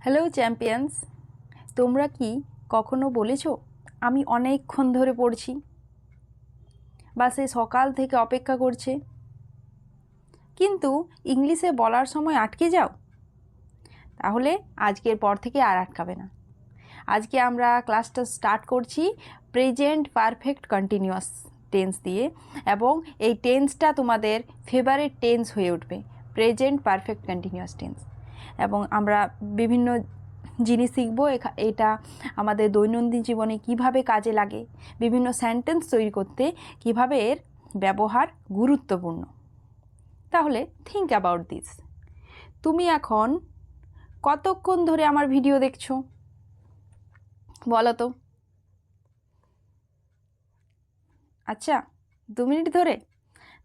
Hello champions, তোমরা কি কখনো বলেছো আমি অনেকক্ষণ ধরে পড়ছি বা সে সকাল থেকে অপেক্ষা করছে, কিন্তু ইংলিশে বলার সময় আটকে যাও? তাহলে আজকের পর থেকে আর আটকাবে না। আজকে আমরা ক্লাসটা স্টার্ট করছি প্রেজেন্ট পারফেক্ট কন্টিনিউয়াস টেন্স দিয়ে, এবং এই টেন্সটা তোমাদের ফেভারিট টেন্স হয়ে উঠবে, প্রেজেন্ট পারফেক্ট কন্টিনিউয়াস টেন্স। এবং আমরা বিভিন্ন জিনিস শিখব, এটা আমাদের দৈনন্দিন জীবনে কিভাবে কাজে লাগে, বিভিন্ন সেন্টেন্স তৈরি করতে কিভাবে এর ব্যবহার গুরুত্বপূর্ণ। তাহলে থিঙ্ক অ্যাবাউট দিস। তুমি এখন কতক্ষণ ধরে আমার ভিডিও দেখছো বলো তো? আচ্ছা, 2 মিনিট ধরে।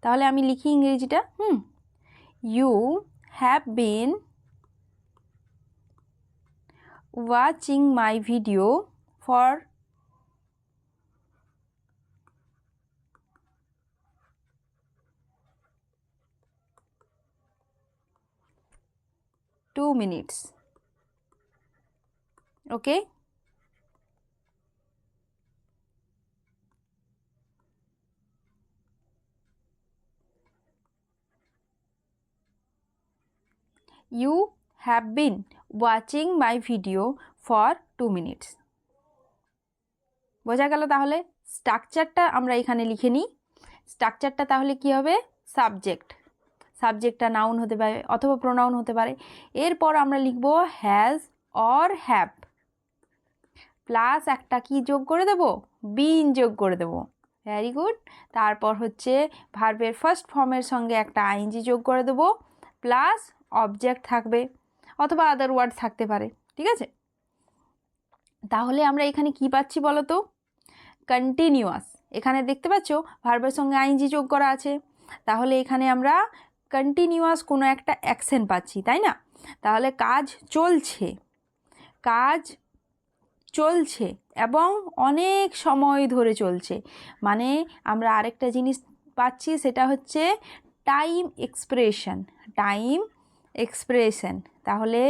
তাহলে আমি লিখি ইংরেজিটা। You have been watching my video for 2 minutes. Okay? You have been watching my video for 2 minutes. বোঝা গেল? তাহলে স্ট্রাকচারটা আমরা এখানে লিখে নিই। স্ট্রাকচারটা তাহলে কি হবে? সাবজেক্টটা নাউন হতে পারে অথবা প্রোনাউন হতে পারে। এরপর আমরা লিখব হ্যাজ অর হ্যাভ, প্লাস একটা কি যোগ করে দেব? বিন যোগ করে দেব। Very good. তারপর হচ্ছে ভার্বের ফার্স্ট ফর্মের সঙ্গে একটা আইএনজি যোগ করে দেব, প্লাস অবজেক্ট থাকবে অথবা আদার ওয়ার্ড থাকতে পারে। ঠিক আছে? তাহলে আমরা এখানে কি পাচ্ছি বলো তো? কন্টিনিউয়াস। এখানে দেখতে পাচ্ছ ভার্বের সঙ্গে আইএনজি যোগ করা আছে, তাহলে এখানে আমরা কন্টিনিউয়াস কোনো একটা অ্যাকশন পাচ্ছি, তাই না? তাহলে কাজ চলছে এবং অনেক সময় ধরে চলছে, মানে আমরা আরেকটা জিনিস পাচ্ছি, সেটা হচ্ছে টাইম এক্সপ্রেশন। তাহলে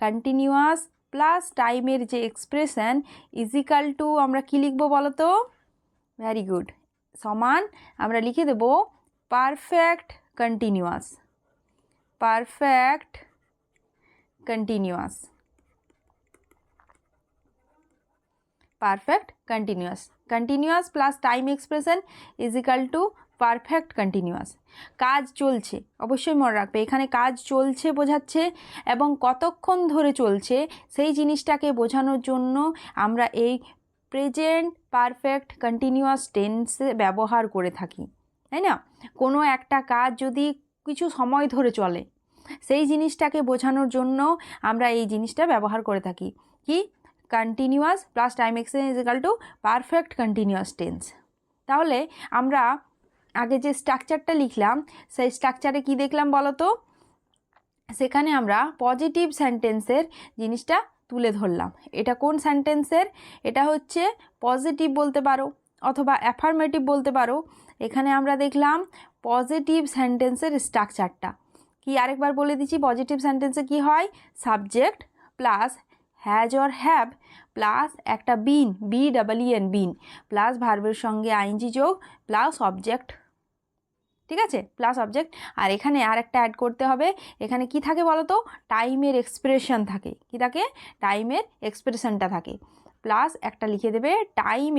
কন্টিনিউয়াস প্লাস টাইমের যে এক্সপ্রেশন ইজিক্যাল টু আমরা কি লিখব বলো তো? ভেরি গুড, সমান আমরা লিখে দেব perfect continuous. Continuous plus time expression is equal to perfect continuous. কাজ চলছে, অবশ্যই মনে রাখবে এখানে কাজ চলছে বোঝাচ্ছে, এবং কতক্ষণ ধরে চলছে সেই জিনিসটাকে বোঝানোর জন্য আমরা এই প্রেজেন্ট পারফেক্ট কন্টিনিউয়াস টেন্স ব্যবহার করে থাকি, তাই না? কোনো একটা কাজ যদি কিছু সময় ধরে চলে, সেই জিনিসটাকে বোঝানোর জন্য আমরা এই জিনিসটা ব্যবহার করে থাকি। কি? Continuous plus time expression is equal to perfect continuous tense. তাহলে আমরা আগে যে স্ট্রাকচারটা লিখলাম, সেই স্ট্রাকচারে কি দেখলাম বলো তো? সেখানে আমরা পজিটিভ সেন্টেন্সের জিনিসটা তুলে ধরলাম। এটা কোন সেন্টেন্সের? এটা হচ্ছে পজিটিভ বলতে পারো অথবা অ্যাফার্মেটিভ বলতে পারো। এখানে আমরা দেখলাম পজিটিভ সেন্টেন্সের স্ট্রাকচারটা কি, আরেকবার বলে দিচ্ছি। পজিটিভ সেন্টেন্সে কি হয়? Subject plus has or have plus একটা বিন, বিন প্লাস ভার্বের সঙ্গে আইএনজি যোগ প্লাস অবজেক্ট। ঠিক আছে? Plus object. আর এখানে আর একটা অ্যাড করতে হবে। এখানে কি থাকে বলো তো? টাইমের এক্সপ্রেশন থাকে। কি থাকে? টাইমের এক্সপ্রেশনটা থাকে। প্লাস একটা লিখে দেবে টাইম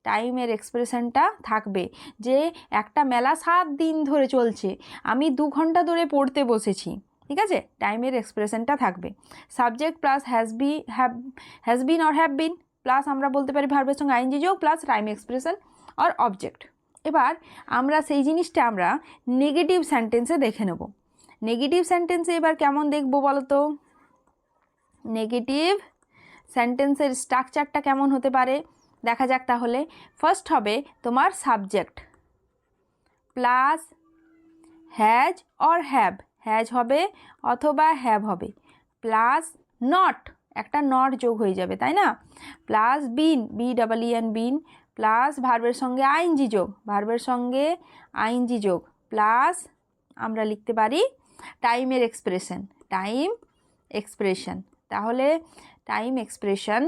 টাইমের এক্সপ্রেশনটা থাকবে, যে একটা মেলা 7 দিন ধরে চলছে, আমি 2 ঘন্টা ধরে পড়তে বসেছি। ঠিক আছে? টাইমের এক্সপ্রেশনটা থাকবে। Subject plus has been or have been plus আমরা বলতে পারি ভার্বের সঙ্গে আইএনজি যোগ plus time expression or object. এবার আমরা সেই জিনিসটা আমরা নেগেটিভ সেন্টেন্সে দেখে নেব। নেগেটিভ সেন্টেন্সে এবার কেমন দেখব বলো তো? নেগেটিভ সেন্টেন্সের স্ট্রাকচারটা কেমন হতে পারে দেখা যাক। তাহলে ফার্স্ট হবে তোমার subject plus has or has হবে অথবা হ্যাভ হবে, প্লাস নট, একটা নট যোগ হয়ে যাবে, তাই না? প্লাস বিন বিন প্লাস ভার্বের সঙ্গে আইএনজি যোগ প্লাস আমরা লিখতে পারি টাইমের এক্সপ্রেশন, তাহলে টাইম এক্সপ্রেশন,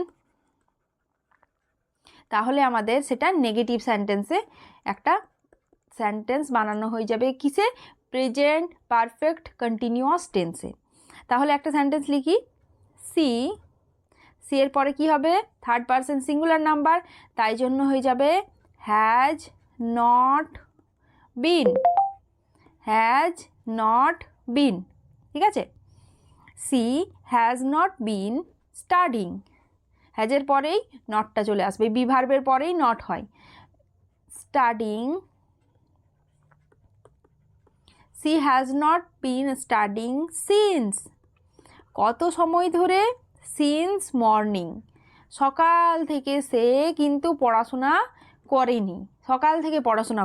তাহলে আমাদের সেটা নেগেটিভ সেন্টেন্সে একটা সেন্টেন্স বানানো হয়ে যাবে কিসে? প্রেজেন্ট পারফেক্ট কন্টিনিউয়াস টেন্সে। তাহলে একটা সেন্টেন্স লিখি, সি এর পরে কি হবে? থার্ড পারসন সিঙ্গুলার নাম্বার, তাই জন্য হয়ে যাবে হ্যাজ নট বিন, ঠিক আছে? She has not been studying, হ্যাজের পরেই নটটা চলে আসবে, বি ভার্বের পরেই নট হয়। Studying, she has not been studying since, কত সময় ধরে? সিন্স মর্নিং, সকাল থেকে সে কিন্তু পড়াশোনা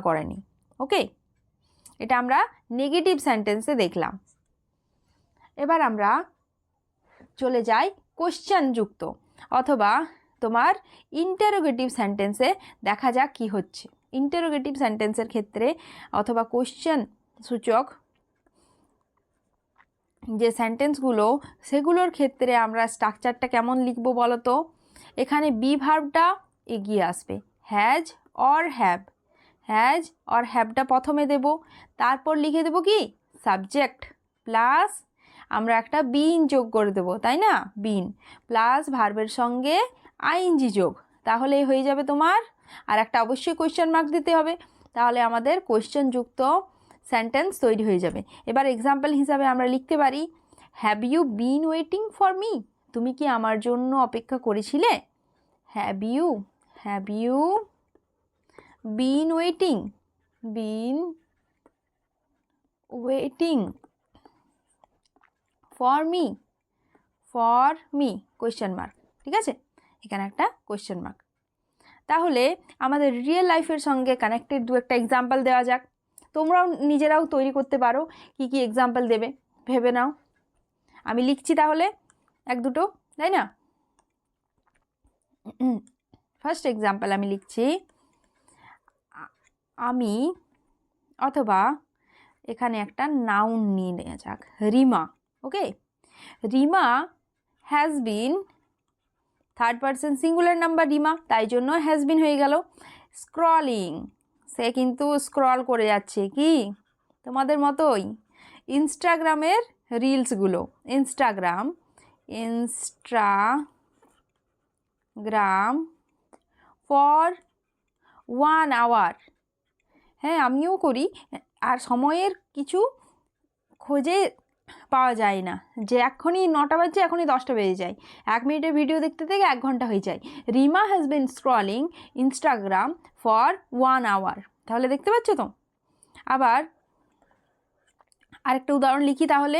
করেনি, ওকে, এটা আমরা নেগেটিভ সেন্টেন্সে দেখলাম। এবার আমরা চলে যাই কোশ্চেন যুক্ত অথবা তোমার ইন্টারোগেটিভ সেন্টেন্সে, দেখা যাক কি হচ্ছে। ইন্টারোগেটিভ সেন্টেন্সের ক্ষেত্রে অথবা কোশ্চেন সূচক যে সেন্টেন্সগুলো, সেগুলোর ক্ষেত্রে আমরা স্ট্রাকচারটা কেমন লিখব বলো তো? এখানে বি ভার্বটা এগিয়ে আসবে, হ্যাজ অর হ্যাভটা প্রথমে দেব, তারপর লিখে দেব কি? সাবজেক্ট প্লাস আমরা একটা বিন যোগ করে দেবো, তাই না? বিন প্লাস ভার্বের সঙ্গে আইএনজি যোগ, তাহলে হয়ে যাবে তোমার। আর একটা অবশ্যই কোয়েশ্চেন মার্ক দিতে হবে, তাহলে আমাদের কোয়েশ্চেন যুক্ত সেন্টেন্স তৈরি হয়ে যাবে। এবার এক্সাম্পল হিসাবে আমরা লিখতে পারি, have you been waiting for me, তুমি কি আমার জন্য অপেক্ষা করেছিলে? Have you been waiting for me question mark, ঠিক আছে? এখানে একটা কোয়েশ্চেন মার্ক। তাহলে আমাদের রিয়েল লাইফের সঙ্গে কানেক্টেড দু একটা এক্সাম্পল দেওয়া যাক। তোমরাও নিজেরাও তৈরি করতে পারো, কি কি এক্সাম্পল দেবে ভেবে নাও। আমি লিখছি তাহলে এক দুটো, তাই না? ফার্স্ট এক্সাম্পল আমি লিখছি, আমি, অথবা এখানে একটা নাউন নিয়ে নেওয়া যাক, Rima. Okay, Rima has been, third person singular number Rima, তাই জন্য হ্যাজ বিন হয়ে গেল। স্ক্রলিং, সে কিন্তু স্ক্রল করে যাচ্ছে, কি তোমাদের মতোই, ইনস্টাগ্রামের রিলসগুলো, ইনস্টাগ্রাম ফর 1 আওয়ার। হ্যাঁ, আমিও করি, আর সময়ের কিছু খোঁজে পাওয়া যায় না, যে এখনই 9টা বাজছে, এখনই 10টা বেজে যায়, 1 মিনিটের ভিডিও দেখতে থেকে 1 ঘন্টা হয়ে যায়। Rima has been scrolling Instagram for 1 hour, তাহলে দেখতে পাচ্ছ তো। আবার আরেকটা উদাহরণ লিখি, তাহলে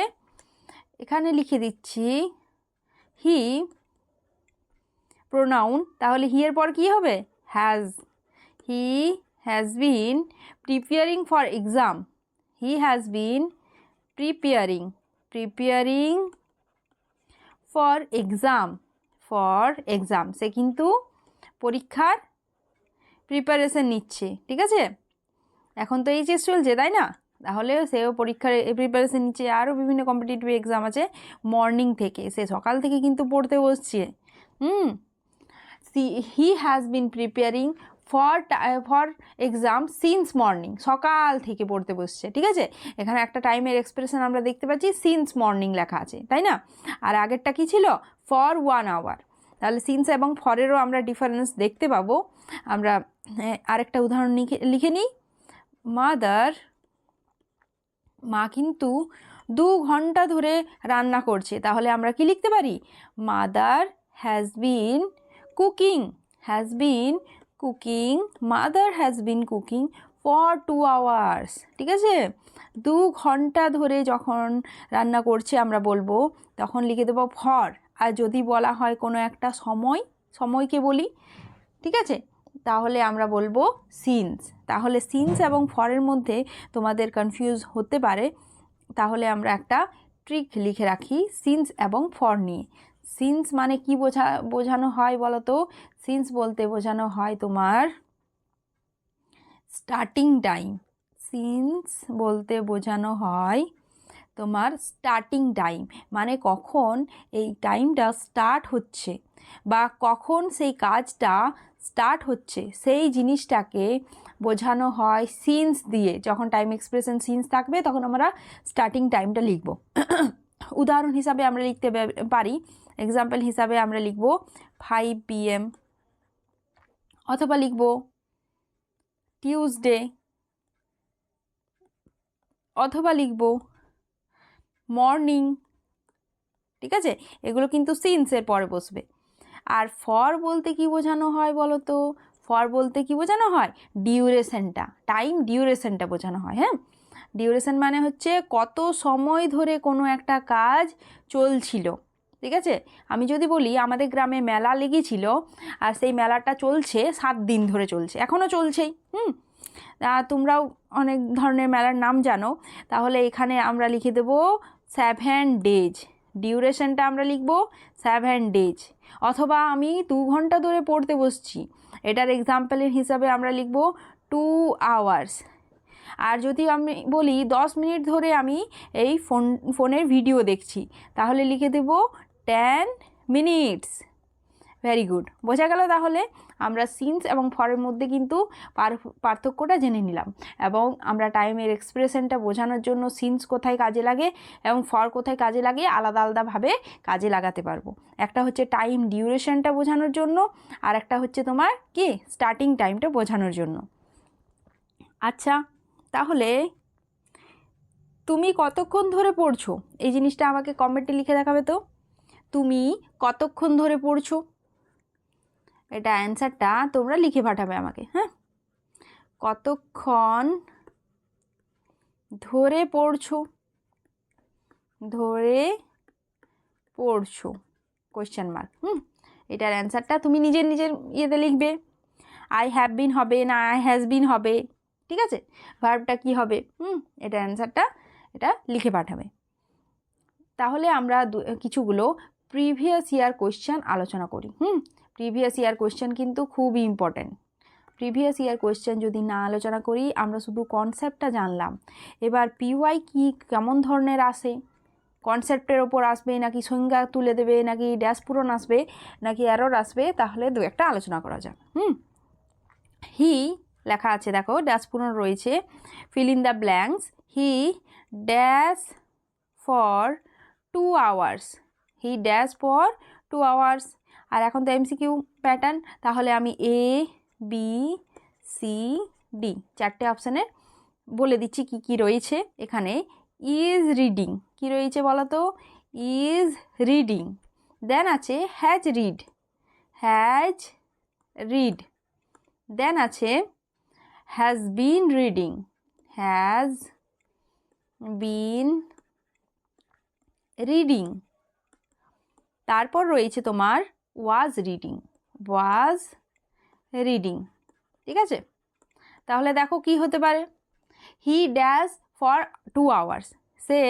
এখানে লিখে দিচ্ছি হি, প্রোনাউন, তাহলে হি এর পর কি হবে? Has, he has been preparing for exam, he has been preparing for exam, সে কিন্তু পরীক্ষার প্রিপারেশন নিচ্ছে, ঠিক আছে? এখন তো এইচএস চলছে, তাই না? তাহলে সেও পরীক্ষার প্রিপারেশন নিচ্ছে, আরও বিভিন্ন কম্পিটিটিভ এক্সাম আছে, মর্নিং থেকে, সে সকাল থেকে কিন্তু পড়তে বসছে। হি has been preparing for exam since morning, সকাল থেকে পড়তে বসছে, ঠিক আছে? এখানে একটা টাইমের এক্সপ্রেশন আমরা দেখতে পাচ্ছি, সিন্স মর্নিং লেখা আছে, তাই না? আর আগেরটা কি ছিল? ফর 1 আওয়ার, তাহলে সিন্স এবং ফরেরও আমরা ডিফারেন্স দেখতে পাবো। আমরা আরেকটা উদাহরণ লিখে নিই, মা কিন্তু 2 ঘন্টা ধরে রান্না করছে, তাহলে আমরা কি লিখতে পারি? Mother has been cooking for 2 hours, ঠিক আছে? 2 ঘন্টা ধরে যখন রান্না করছে আমরা বলবো, তখন লিখে দেবো ফর। আর যদি বলা হয় কোনো একটা সময়কে বলি, ঠিক আছে, তাহলে আমরা বলবো সিন্স। তাহলে সিন্স এবং ফরের মধ্যে তোমাদের কনফিউজ হতে পারে, তাহলে আমরা একটা ট্রিক লিখে রাখি সিন্স এবং ফর নিয়ে। সিন্স মানে কি বোঝানো হয় বলো তো? সিন্স বলতে বোঝানো হয় তোমার স্টার্টিং টাইম, তোমার স্টার্টিং টাইম, মানে কখন এই টাইমটা স্টার্ট হচ্ছে বা কখন সেই কাজটা স্টার্ট হচ্ছে সেই জিনিসটাকে বোঝানো হয় সিন্স দিয়ে। যখন টাইম এক্সপ্রেশন সিন্স থাকবে তখন আমরা স্টার্টিং টাইমটা লিখব। উদাহরণ হিসাবে আমরা লিখতে পারি, এক্সাম্পল হিসাবে আমরা লিখব 5 PM, অথবা লিখব টিউসডে, অথবা লিখব মর্নিং। ঠিক আছে, এগুলো কিন্তু সিন্সের পরে বসবে। আর ফর বলতে কি বোঝানো হয় বলো তো? ফর বলতে কি বোঝানো হয়? ডিউরেশনটা, টাইম ডিউরেশনটা বোঝানো হয়। হ্যাঁ, ডিউরেশন মানে হচ্ছে কত সময় ধরে কোনো একটা কাজ চলছিল। ঠিক আছে, আমি যদি বলি আমাদের গ্রামে মেলা লেগেছিল আর সেই মেলাটা চলছে 7 দিন ধরে চলছে, এখনও চলছেই। তোমরাও অনেক ধরনের মেলার নাম জানো, তাহলে এখানে আমরা লিখে দেব 7 ডেজ। ডিউরেশনটা আমরা লিখব 7 ডেজ। অথবা আমি 2 ঘন্টা ধরে পড়তে বসছি, এটার এক্সাম্পলের হিসাবে আমরা লিখব 2 আওয়ার্স। আর যদি আমি বলি 10 মিনিট ধরে আমি এই ফোনের ভিডিও দেখছি, তাহলে লিখে দেব 10 মিনিটস। ভেরি গুড, বোঝা গেল? তাহলে আমরা সিন্স এবং ফরের মধ্যে কিন্তু পার্থক্যটা জেনে নিলাম, এবং আমরা টাইমের এক্সপ্রেশনটা বোঝানোর জন্য সিন্স কোথায় কাজে লাগে এবং ফর কোথায় কাজে লাগে আলাদা আলাদাভাবে কাজে লাগাতে পারবো। একটা হচ্ছে টাইম ডিউরেশনটা বোঝানোর জন্য, আর একটা হচ্ছে তোমার কি স্টার্টিং টাইমটা বোঝানোর জন্য। আচ্ছা, তাহলে তুমি কতক্ষণ ধরে পড়ছো এই জিনিসটা আমাকে কমেন্টে লিখে দেখাবে তো। তুমি কতক্ষণ ধরে পড়ছো, এটা অ্যান্সারটা তোমরা লিখে পাঠাবে আমাকে। হ্যাঁ, কতক্ষণ ধরে পড়ছো, ধরে পড়ছো কোয়েশ্চেন মার্ক। এটার অ্যান্সারটা তুমি নিজের ইয়েতে লিখবে। আই হ্যাভ বিন হবে না আই হ্যাজ বিন হবে, ঠিক আছে, ভার্বটা কি হবে, এটার অ্যান্সারটা এটা লিখে পাঠাবে। তাহলে আমরা কিছুগুলো প্রিভিয়াস ইয়ার কোয়েশ্চেন আলোচনা করি। প্রিভিয়াস ইয়ার কোয়েশ্চেন কিন্তু খুবই ইম্পর্ট্যান্ট। প্রিভিয়াস ইয়ার কোয়েশ্চেন যদি না আলোচনা করি, আমরা শুধু কনসেপ্টটা জানলাম, এবার পিওয়াই কি কেমন ধরনের আসে, কনসেপ্টের ওপর আসবে নাকি সংজ্ঞা তুলে দেবে নাকি ড্যাশ পূরণ আসবে নাকি এরর আসবে, তাহলে দু একটা আলোচনা করা যাক। হি লেখা আছে, দেখো ড্যাশ পূরণ রয়েছে, fill in the blanks. He dash for 2 hours, he dash for 2 hours. আর এখন তো এমসিকিউ প্যাটার্ন, তাহলে আমি এ বি সি ডি 4টে অপশানের বলে দিচ্ছি কি কি রয়েছে এখানে। ইজ রিডিং, কি রয়েছে বলো তো? Is reading. দেন আছে has read, has read. Then আছে has been reading, has been reading. তারপর রয়েছে তোমার ওয়াজ রিডিং, ওয়াজ রিডিং। ঠিক আছে, তাহলে দেখো কি হতে পারে। হি ড্যাশ ফর 2 আওয়ার্স, সে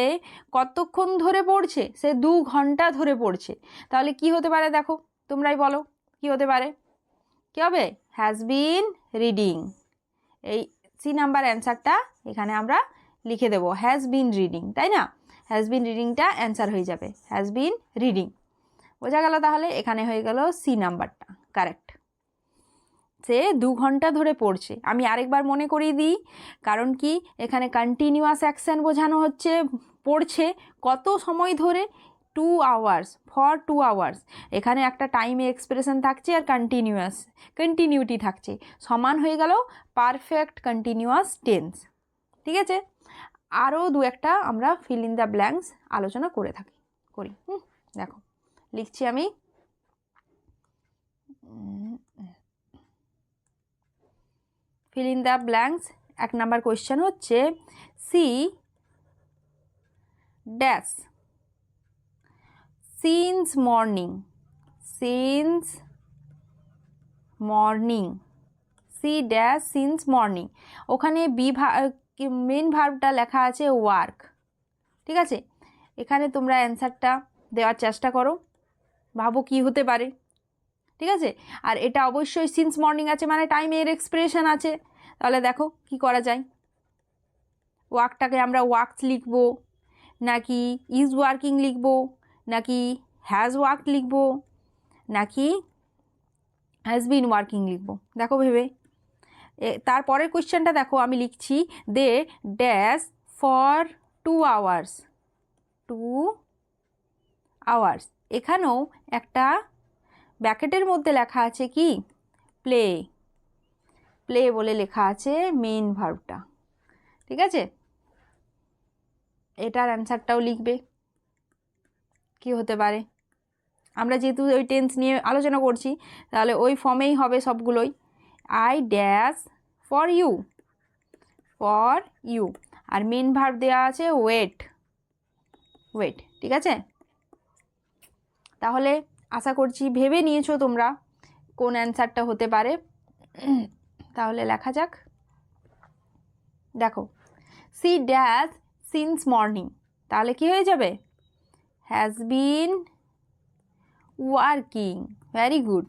কতক্ষণ ধরে পড়ছে? সে 2 ঘন্টা ধরে পড়ছে। তাহলে কি হতে পারে দেখো, তোমরাই বলো কি হতে পারে। কী হবে? Has been reading. এই সি নাম্বার অ্যান্সারটা এখানে আমরা লিখে দেবো, হ্যাজ বিন রিডিং, তাই না? হ্যাজ বিন রিডিংটা অ্যান্সার হয়ে যাবে, হ্যাজ বিন রিডিং। বোঝা গেল? তাহলে এখানে হয়ে গেল সি নাম্বারটা কারেক্ট। সে 2 ঘন্টা ধরে পড়ছে। আমি আরেকবার মনে করিয়ে দিই, কারণ কি এখানে কন্টিনিউয়াস অ্যাকশান বোঝানো হচ্ছে, পড়ছে কত সময় ধরে, 2 আওয়ার্স, ফর 2 আওয়ার্স। এখানে একটা টাইমে এক্সপ্রেশন থাকছে আর কন্টিনিউটি থাকছে, সমান হয়ে গেল পারফেক্ট কন্টিনিউয়াস টেন্স। ঠিক আছে, আরও দু একটা আমরা ফিল ইন দ্য ব্ল্যাঙ্কস আলোচনা করি। দেখো লিখছি আমি। Fill in the blanks 1 number question হচ্ছে she dash since morning, since morning, she dash since morning. ওখানে মেন ভার্বটা লেখা আছে ওয়ার্ক। ঠিক আছে, এখানে তোমরা অ্যান্সারটা দেওয়ার চেষ্টা করো, ভাবো কি হতে পারে। ঠিক আছে, আর এটা অবশ্যই সিন্স মর্নিং আছে মানে টাইমের এক্সপ্রেশন আছে। তাহলে দেখো কি করা যায়। ওয়ার্কটাকে আমরা ওয়ার্কস লিখবো, নাকি ইজ ওয়ার্কিং লিখব, নাকি হ্যাজ ওয়ার্ক লিখব, নাকি হ্যাজ বিন ওয়ার্কিং লিখব? দেখো ভেবে। তারপরের কোয়েশ্চেনটা দেখো, আমি লিখছি দে ড্যাশ ফর 2 hours, 2 hours। এখানেও একটা ব্র্যাকেটের মধ্যে লেখা আছে কি প্লে, প্লে বলে লেখা আছে মেইন ভার্বটা, ঠিক আছে? এটার অ্যান্সারটাও লিখবে কি হতে পারে। আমরা যেহেতু ওই টেন্স নিয়ে আলোচনা করছি, তাহলে ওই ফর্মেই হবে সবগুলোই। I dash for you, for you, আর মেন ভার্ব দেওয়া আছে ওয়েট, ওয়েট, ঠিক আছে? তাহলে আশা করছি ভেবে নিয়েছো তোমরা কোন অ্যান্সারটা হতে পারে। তাহলে লেখা যাক। দেখো, সি ড্যাশ সিন্স মর্নিং, তাহলে কি হয়ে যাবে? Has been working, very good,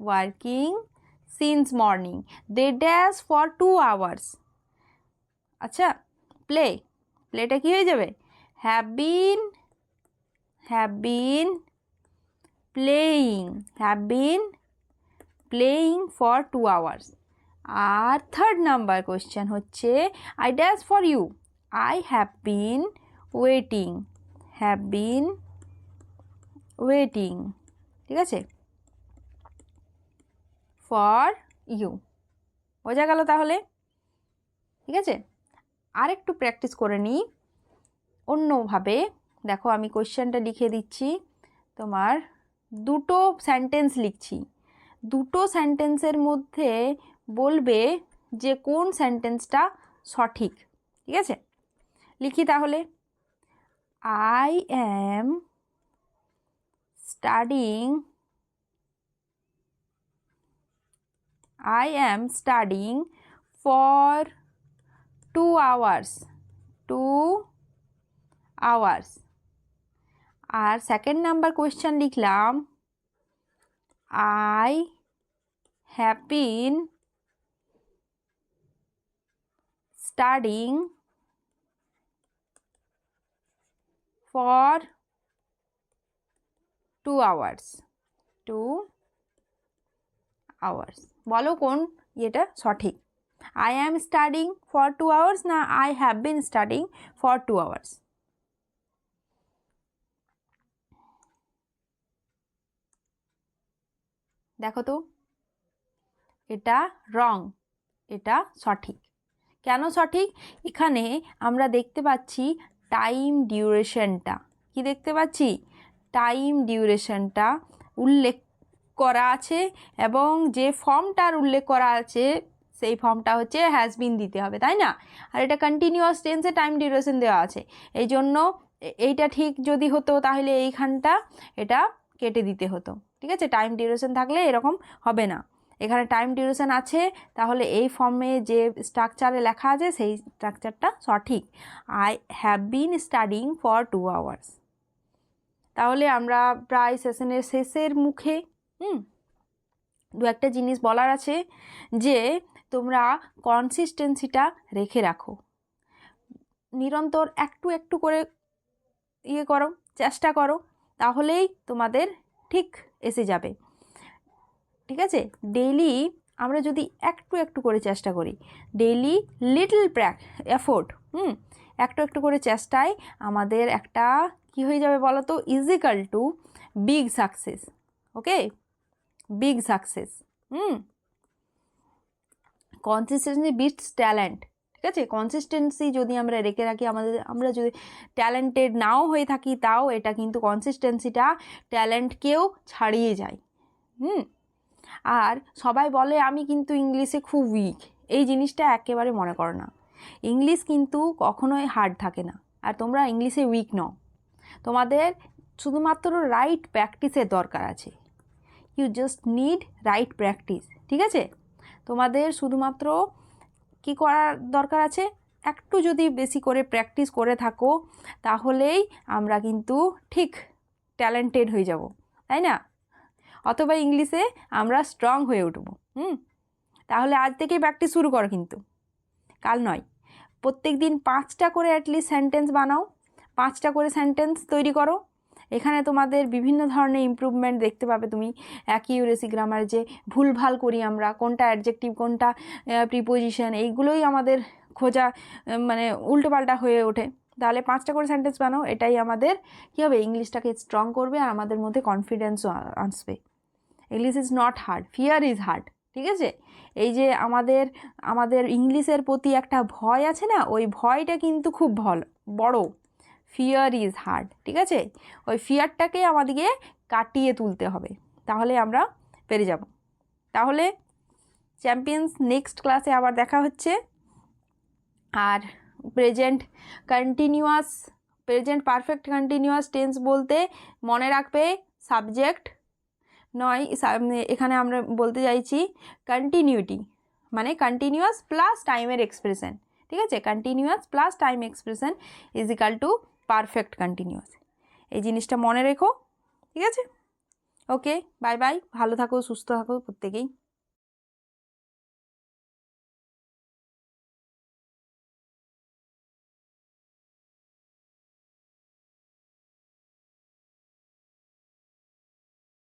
working since morning. They dash for 2 hours। আচ্ছা, প্লে, প্লেটা কি হয়ে যাবে? Have been playing, have been playing for 2 hours। আর থার্ড নাম্বার কোয়েশ্চেন হচ্ছে I dash for you, I have been waiting, have been waiting, ঠিক আছে, for you. বোঝা গেল তাহলে? ঠিক আছে, আর একটু প্র্যাকটিস করে নিই অন্যভাবে। দেখো, আমি কোয়েশ্চেনটা লিখে দিচ্ছি, তোমার দুটো সেন্টেন্স লিখছি, দুটো সেন্টেন্সের মধ্যে বলবে যে কোন সেন্টেন্সটা সঠিক, ঠিক আছে? লিখি তাহলে। I am studying for 2 hours, 2 hours। আর সেকেন্ড নাম্বার কোয়েশ্চেন লিখলাম I have been studying for 2 hours, 2 hours। বলো কোন এটা সঠিক? I am studying for 2 hours না I have been studying for 2 hours? দেখো তো, এটা রং, এটা সঠিক। কেন সঠিক? এখানে আমরা দেখতে পাচ্ছি টাইম ডিউরেশনটা, কি দেখতে পাচ্ছি? টাইম ডিউরেশনটা উল্লেখ করা আছে, এবং যে ফর্মটার উল্লেখ করা আছে সেই ফর্মটা হচ্ছে হ্যাজ বিন দিতে হবে, তাই না? আর এটা কন্টিনিউয়াস টেন্সে টাইম ডিউরেশন দেওয়া আছে, এই জন্য এইটা ঠিক যদি হতো তাহলে এইখানটা এটা কেটে দিতে হতো, ঠিক আছে? টাইম ডিউরেশন থাকলে এরকম হবে না। এখানে টাইম ডিউরেশন আছে, তাহলে এই ফর্মে যে স্ট্রাকচারে লেখা আছে সেই স্ট্রাকচারটা সঠিক। I have been studying for 2 hours। তাহলে আমরা প্রায় সেশনের শেষের মুখে। দু একটা জিনিস বলার আছে, যে তোমরা কনসিস্টেন্সিটা রেখে রাখো, নিরন্তর একটু একটু করে করো, চেষ্টা করো, তাহলেই তোমাদের ঠিক এসে যাবে, ঠিক আছে? ডেইলি আমরা যদি একটু একটু করে চেষ্টা করি, ডেইলি লিটল এফোর্ট, একটু একটু করে চেষ্টায় আমাদের একটা কি হয়ে যাবে বলো তো? Is equal to big success. Okay, big success. Consistency beats talent, ঠিক আছে? কনসিস্টেন্সি যদি আমরা রেখে রাখি, আমরা যদি ট্যালেন্টেড নাও হয়ে থাকি, তাও এটা কিন্তু কনসিস্টেন্সিটা ট্যালেন্টকেও ছাড়িয়ে যায়। আর সবাই বলে আমি কিন্তু ইংলিশে খুব উইক, এই জিনিসটা একেবারে মনে করো না। ইংলিশ কিন্তু কখনোই হার্ড থাকে না, আর তোমরা ইংলিশে উইক নও, তোমাদের শুধুমাত্র রাইট প্র্যাকটিসের দরকার আছে। You just need write practice, ঠিক আছে? তোমাদের শুধুমাত্র কি করার দরকার আছে? একটু যদি বেশি করে প্র্যাকটিস করে থাকো, তাহলেই আমরা কিন্তু ঠিক ট্যালেন্টেড হয়ে যাব, তাই না? অথবা ইংলিশে আমরা স্ট্রং হয়ে উঠব। তাহলে আজ থেকেই প্র্যাকটিস শুরু করো, কিন্তু কাল নয়। প্রত্যেক দিন 5টা করে অ্যাটলিস্ট সেন্টেন্স বানাও, 5টা করে সেন্টেন্স তৈরি করো। এখানে তোমাদের বিভিন্ন ধরনের ইমপ্রুভমেন্ট দেখতে পাবে তুমি। অ্যাকিউরেসি, গ্রামার, যে ভুলভাল করি আমরা, কোনটা অ্যাডজেক্টিভ কোনটা প্রিপোজিশন, এইগুলোই আমাদের খোঁজা মানে উল্টোপাল্টা হয়ে ওঠে। তাহলে 5টা করে সেন্টেন্স বানাও, এটাই আমাদের কী হবে, ইংলিশটাকে স্ট্রং করবে আর আমাদের মধ্যে কনফিডেন্সও আসবে। English is not hard, fear is hard. ঠিক আছে, এই যে আমাদের ইংলিশের প্রতি একটা ভয় আছে না, ওই ভয়টা কিন্তু খুব বড়। ফিয়ার ইজ হার্ড, ঠিক আছে, ওই ফিয়ারটাকে আমাদেরকে কাটিয়ে তুলতে হবে, তাহলে আমরা পেরে যাব। তাহলে চ্যাম্পিয়ন্স, নেক্সট ক্লাসে আবার দেখা হচ্ছে। আর প্রেজেন্ট পারফেক্ট কন্টিনিউয়াস টেন্স বলতে মনে রাখবে সাবজেক্ট নয়, এখানে আমরা বলতে চাইছি কন্টিনিউটি, মানে কন্টিনিউয়াস প্লাস টাইমের এক্সপ্রেশন। ঠিক আছে, continuous plus time expression is equal to perfect continuous. এই জিনিসটা মনে রেখো। ঠিক আছে, ওকে, বাই বাই, ভালো থাকো, সুস্থ থাকো প্রত্যেকেই।